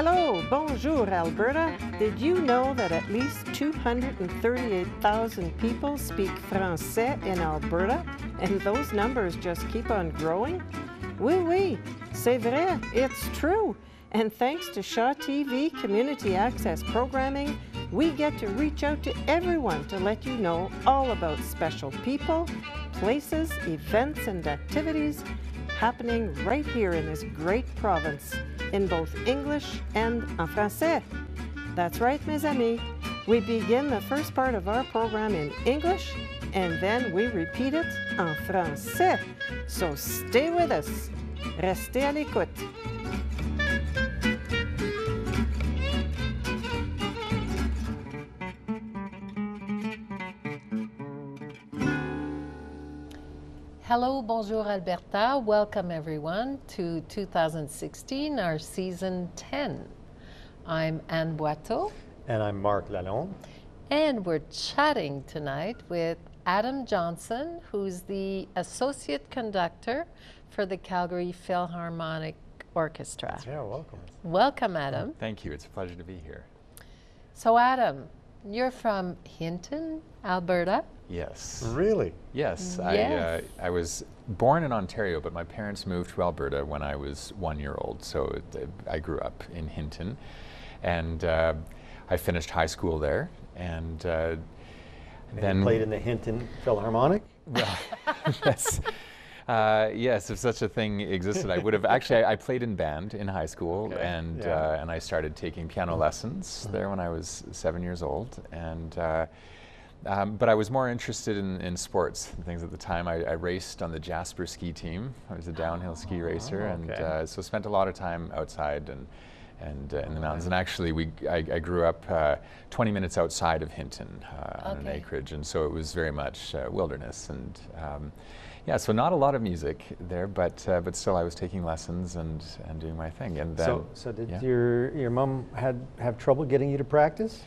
Hello, bonjour, Alberta. Did you know that at least 238,000 people speak Français in Alberta? And those numbers just keep on growing? Oui, oui, c'est vrai, it's true. And thanks to Shaw TV Community Access Programming, we get to reach out to everyone to let you know all about special people, places, events, and activities happening right here in this great province, in both English and en français. That's right, mes amis. We begin the first part of our program in English, and then we repeat it en français. So stay with us. Restez à l'écoute. Hello, bonjour Alberta. Welcome everyone to 2016, our season 10. I'm Anne Boiteau. And I'm Marc Lalonde. And we're chatting tonight with Adam Johnson, who's the associate conductor for the Calgary Philharmonic Orchestra. Yeah, welcome. Welcome, Adam. Thank you. It's a pleasure to be here. So, Adam, you're from Hinton, Alberta. Yes. Really? Yes. Yes. I was born in Ontario, but my parents moved to Alberta when I was 1 year old. So I grew up in Hinton, and I finished high school there, and then you played in the Hinton Philharmonic? Well, yes. Yes, if such a thing existed, I would have. Actually, I played in band in high school, Okay. and I started taking piano lessons there when I was 7 years old, and. But I was more interested in sports and things at the time. I raced on the Jasper ski team. I was a downhill ski racer, okay. and so spent a lot of time outside and in the mountains. And actually, I grew up 20 minutes outside of Hinton on an acreage, and so it was very much wilderness. And yeah, so not a lot of music there, but still I was taking lessons and doing my thing. And then, so did your mom have trouble getting you to practice?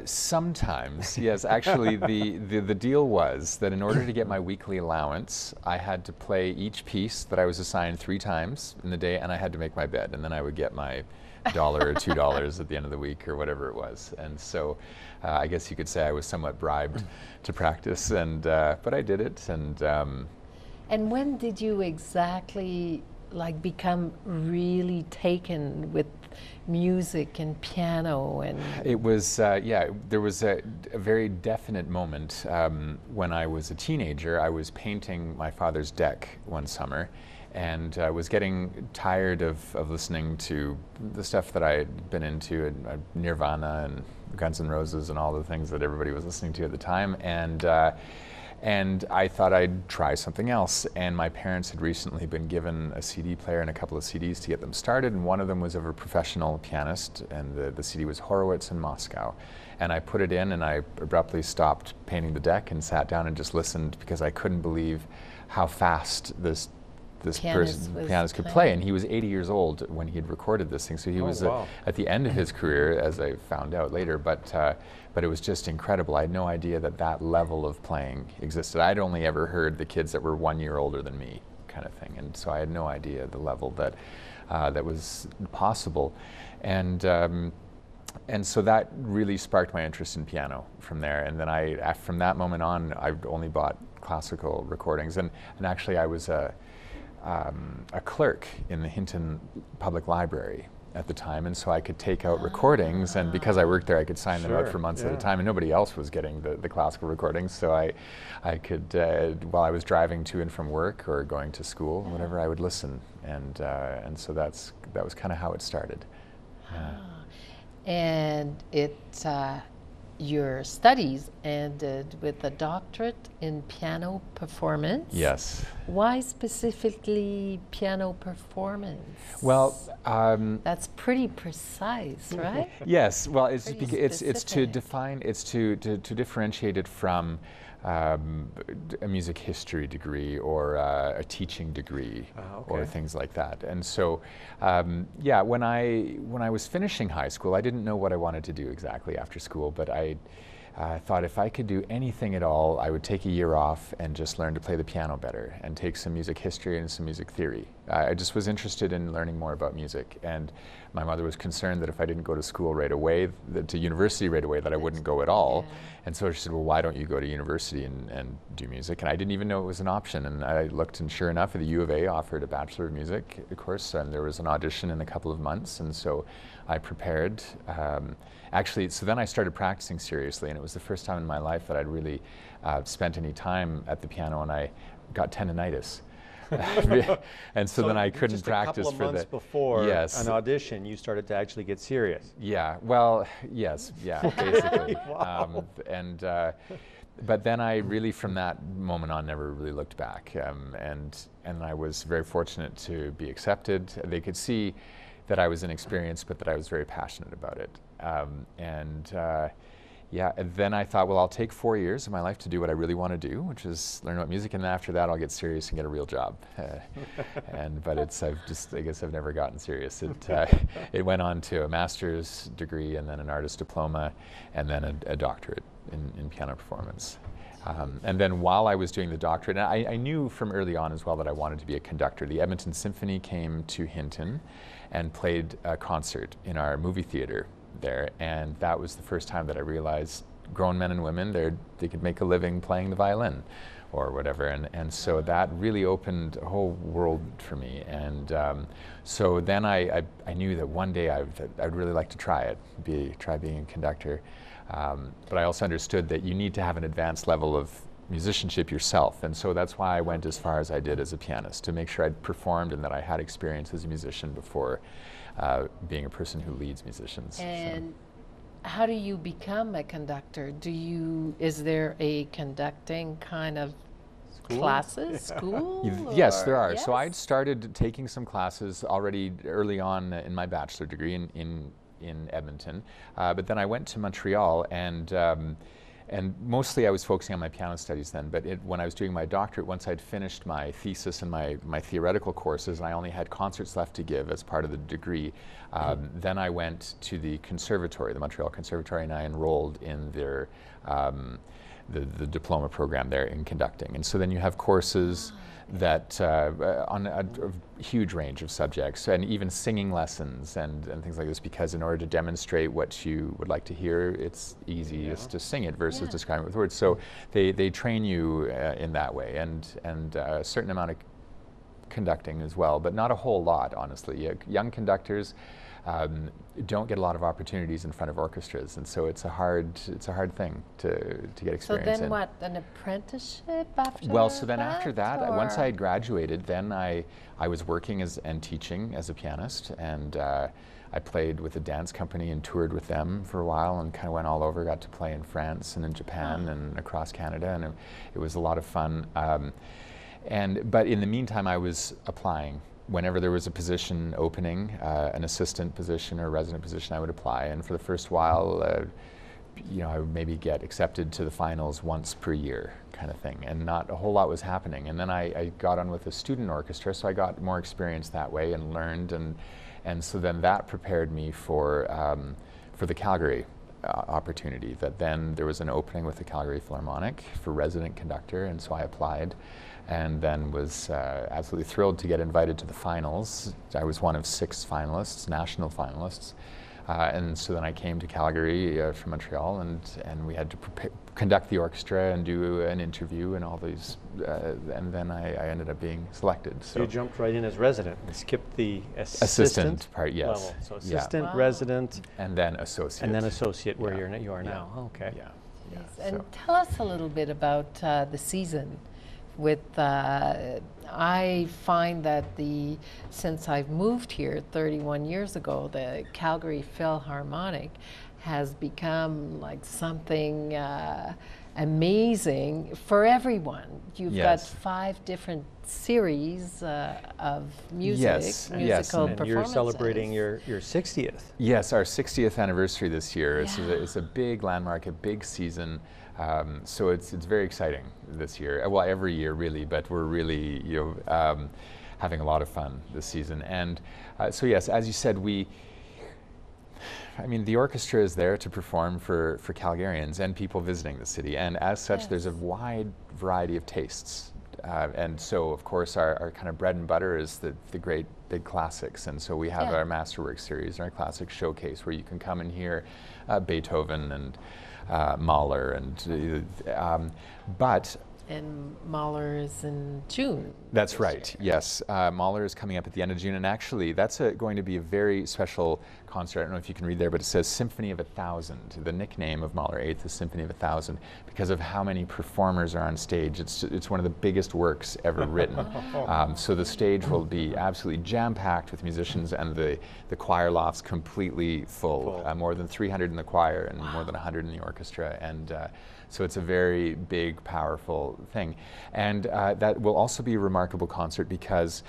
Sometimes, yes. Actually, the deal was that in order to get my weekly allowance, I had to play each piece that I was assigned 3 times in the day, and I had to make my bed, and then I would get my $1 or $2 at the end of the week or whatever it was. And so I guess you could say I was somewhat bribed to practice, and but I did it. And when did you exactly become really taken with music and piano? And it was there was a very definite moment when I was a teenager. I was painting my father's deck one summer, and was getting tired of listening to the stuff that I had been into, Nirvana and Guns N' Roses and all the things that everybody was listening to at the time, and I thought I'd try something else. And my parents had recently been given a CD player and a couple of CDs to get them started, and one of them was of a professional pianist, and the CD was Horowitz in Moscow. And I put it in, and I abruptly stopped painting the deck and sat down and just listened, because I couldn't believe how fast this pianist could play. And he was 80 years old when he had recorded this thing, so he was at the end of his career, as I found out later. But it was just incredible. I had no idea that level of playing existed. I'd only ever heard the kids that were 1 year older than me, kind of thing, and so I had no idea the level that was possible. And so that really sparked my interest in piano from there. And then from that moment on, I only bought classical recordings. And actually, I was a clerk in the Hinton Public Library at the time, and so I could take out recordings, and because I worked there, I could sign them out for months at a time, and nobody else was getting the classical recordings, so I could, while I was driving to and from work or going to school, whatever, I would listen, and so that was kind of how it started. And your studies ended with a doctorate in piano performance. Yes. Why specifically piano performance? Well, that's pretty precise, right? Yes. Well, it's to differentiate it from a music history degree or a teaching degree or things like that. And so, yeah, when I was finishing high school, I didn't know what I wanted to do exactly after school, but I thought if I could do anything at all, I would take a year off and just learn to play the piano better and take some music history and some music theory I just was interested in learning more about music, and my mother was concerned that if I didn't go to school right away, to university right away, that I wouldn't go at all. Yeah. And so she said, well, why don't you go to university and do music? And I didn't even know it was an option. And I looked, and sure enough, the U of A offered a Bachelor of Music course, and there was an audition in a couple of months. And so I prepared. Actually, so then I started practicing seriously, and it was the first time in my life that I'd really spent any time at the piano, and I got tendinitis. And so then I couldn't practice for just a couple of months before an audition, you started to actually get serious. Yeah, well, yes, yeah, basically. Wow. But then I really, from that moment on, never really looked back. And I was very fortunate to be accepted. They could see that I was inexperienced, but that I was very passionate about it. Yeah, and then I thought, well, I'll take 4 years of my life to do what I really want to do, which is learn about music, and then after that I'll get serious and get a real job. But I guess I've never gotten serious. It went on to a master's degree, and then an artist diploma, and then a doctorate in piano performance. And then while I was doing the doctorate, and I knew from early on as well that I wanted to be a conductor. The Edmonton Symphony came to Hinton and played a concert in our movie theater there, and that was the first time that I realized grown men and women, they could make a living playing the violin or whatever, and so that really opened a whole world for me. And so then I knew that one day I'd really like to try it, try being a conductor. But I also understood that you need to have an advanced level of musicianship yourself, and so that's why I went as far as I did as a pianist, to make sure I'd performed and that I had experience as a musician before being a person who leads musicians. And how do you become a conductor? Is there a conducting kind of classes, school? Yes, there are. Yes? So I'd started taking some classes already early on in my bachelor degree in Edmonton, but then I went to Montreal, and mostly I was focusing on my piano studies then, but when I was doing my doctorate, once I'd finished my thesis and my theoretical courses, and I only had concerts left to give as part of the degree, then I went to the conservatory, the Montreal Conservatory, and I enrolled in their the diploma program there in conducting. And so then you have courses that on a huge range of subjects, and even singing lessons and things like this, because in order to demonstrate what you would like to hear, it's easiest to sing it versus describing it with words. So they train you in that way, and a certain amount of conducting as well, but not a whole lot, honestly. Young conductors don't get a lot of opportunities in front of orchestras, and so it's a hard thing to get experience in. So then what, an apprenticeship after Well, so then that, after that, or? once I had graduated, then I was working and teaching as a pianist, and I played with a dance company and toured with them for a while, and kind of went all over, got to play in France and in Japan and across Canada, and it was a lot of fun. But in the meantime, I was applying. Whenever there was a position opening, an assistant position or resident position, I would apply. And for the first while, I would maybe get accepted to the finals once per year, kind of thing. And not a whole lot was happening. And then I got on with a student orchestra, so I got more experience that way and learned. And so then that prepared me for the Calgary opportunity. That then there was an opening with the Calgary Philharmonic for resident conductor, and so I applied. And then was absolutely thrilled to get invited to the finals. I was one of 6 finalists, national finalists. And so then I came to Calgary from Montreal, and we had to conduct the orchestra and do an interview and all these, and then I ended up being selected. So you jumped right in as resident and skipped the assistant part, yes. level. So assistant, resident, and then associate. And then associate, where you are now. Okay. Yeah. Yes. And tell us a little bit about the season. I find that since I've moved here 31 years ago, the Calgary Philharmonic has become like something amazing for everyone. You've got 5 different series of musical performances. And you're celebrating your 60th. Yes, our 60th anniversary this year. It's a big landmark, a big season. So it's very exciting this year. Well, every year really, but we're really having a lot of fun this season. And so yes, as you said, the orchestra is there to perform for Calgarians and people visiting the city. And as such, there's a wide variety of tastes And so, of course, our kind of bread and butter is the great big classics. And so we have our Masterwork series and our classic showcase where you can come and hear Beethoven and Mahler. And Mahler is in June. That's right, yes. Mahler is coming up at the end of June, and actually that's going to be a very special concert. I don't know if you can read there, but it says Symphony of 1,000. The nickname of Mahler 8th is Symphony of 1,000 because of how many performers are on stage. It's one of the biggest works ever written. So the stage will be absolutely jam-packed with musicians, and the choir loft's completely full. More than 300 in the choir and more than 100 in the orchestra. And so it's a very big, powerful thing. And that will also be a remarkable concert because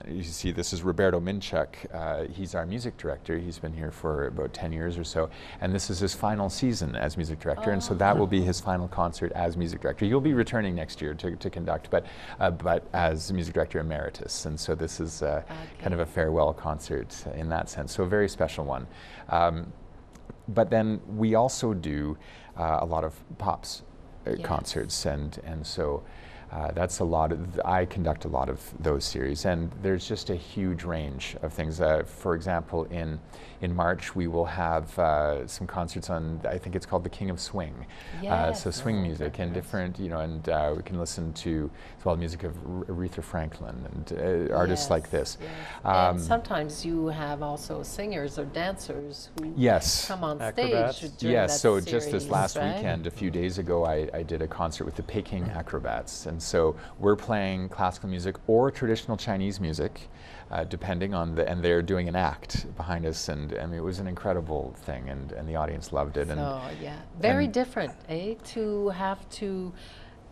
you see this is Roberto Minchuk. He's our music director. He's been here for about 10 years or so. And this is his final season as music director. And so that will be his final concert as music director. He'll be returning next year to conduct, but as music director emeritus. And so this is kind of a farewell concert in that sense. So a very special one. But then we also do a lot of pops concerts, and so that's a lot of, I conduct a lot of those series, and there's just a huge range of things. For example, in March we will have some concerts on, I think it's called the King of Swing. So swing music and different, and we can listen to as well music of Aretha Franklin and artists like this. And sometimes you have also singers or dancers who come on Acrobats. stage during Yes, that so series, just this last weekend, a few days ago, I did a concert with the Peking Acrobats. And so we're playing classical music or traditional Chinese music, depending on and they're doing an act behind us, and I mean, it was an incredible thing, and the audience loved it. So very different, to have to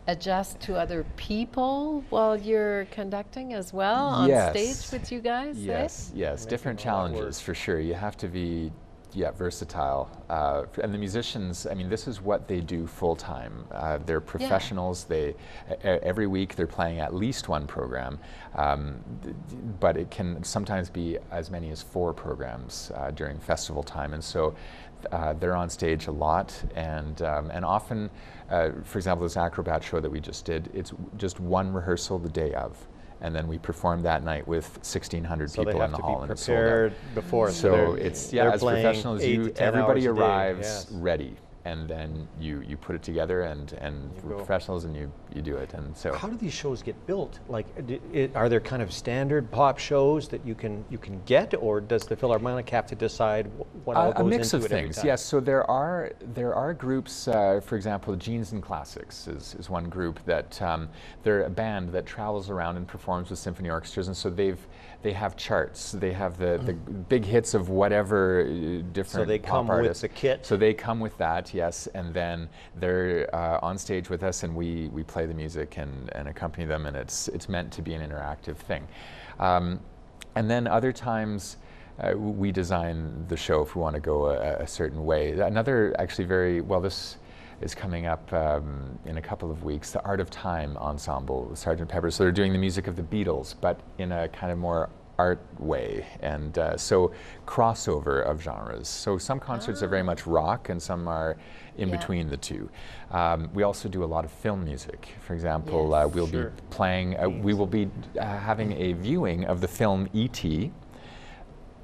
adjust to other people while you're conducting as well on stage with you guys. Yes, different challenges for sure. You have to be versatile. And the musicians, I mean, this is what they do full time. They're professionals. They every week they're playing at least one program, but it can sometimes be as many as 4 programs during festival time. And so they're on stage a lot, and often, for example, this acrobat show that we just did, it's just one rehearsal the day of. And then we perform that night with 1,600 people in the hall, and it's sold out. Before, so it's as professionals, everybody arrives ready, and then you put it together, and we're professionals, and you do it. And so, how do these shows get built? Like, are there kind of standard pop shows that you can get, or does the Philharmonic have to decide what all goes into it? A mix of every things. time? Yes. So there are groups. For example, Genes and Classics is one group that they're a band that travels around and performs with symphony orchestras, and so they have charts. They have the big hits of whatever different. So they come with the kit. So they come with that. Yes, and then they're on stage with us, and we play the music and accompany them, and it's meant to be an interactive thing. And then other times we design the show if we want to go a certain way. Another actually this is coming up in a couple of weeks, the Art of Time ensemble, Sgt. Pepper. So they're doing the music of the Beatles, but in a kind of more art way, and so crossover of genres. So some concerts are very much rock, and some are in between the two. We also do a lot of film music. For example, we'll be playing. We will be having a viewing of the film E.T.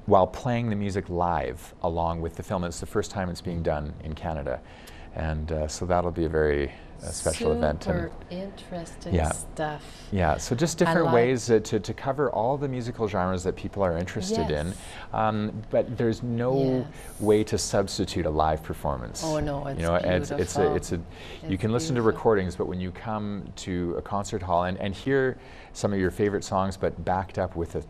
while playing the music live along with the film. It's the first time it's being done in Canada, and so that'll be a very special event. Super interesting stuff. Yeah, so just different ways to cover all the musical genres that people are interested in, but there's no way to substitute a live performance. Oh no, it's beautiful. You can listen to recordings, but when you come to a concert hall and hear some of your favorite songs, but backed up with a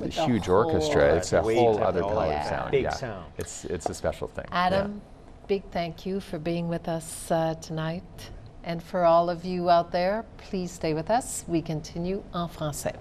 huge orchestra, it's a whole other palette of sound. Big sound. It's a special thing. Adam, big thank you for being with us tonight. And for all of you out there, please stay with us. We continue en français.